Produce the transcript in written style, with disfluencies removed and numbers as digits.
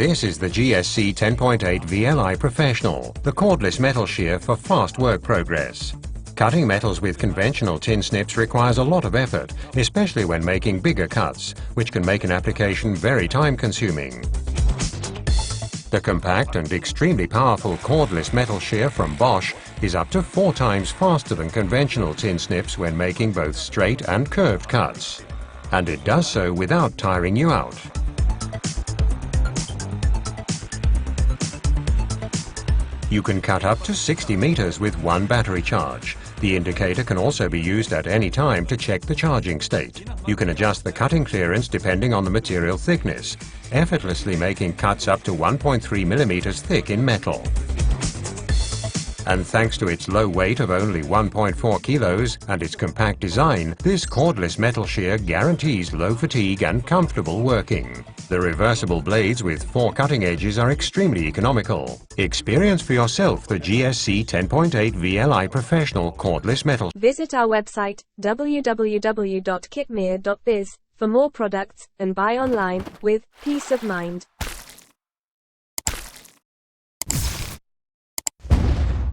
This is the GSC 10.8 VLI Professional, the cordless metal shear for fast work progress. Cutting metals with conventional tin snips requires a lot of effort, especially when making bigger cuts, which can make an application very time-consuming. The compact and extremely powerful cordless metal shear from Bosch is up to 4 times faster than conventional tin snips when making both straight and curved cuts. And it does so without tiring you out. You can cut up to 60 meters with one battery charge. The indicator can also be used at any time to check the charging state. You can adjust the cutting clearance depending on the material thickness, effortlessly making cuts up to 1.3 millimeters thick in metal. And thanks to its low weight of only 1.4 kilos and its compact design, this cordless metal shear guarantees low fatigue and comfortable working. The reversible blades with 4 cutting edges are extremely economical. Experience for yourself the GSC 10.8 VLI Professional cordless metal. Visit our website www.qitmeer.biz for more products and buy online with peace of mind.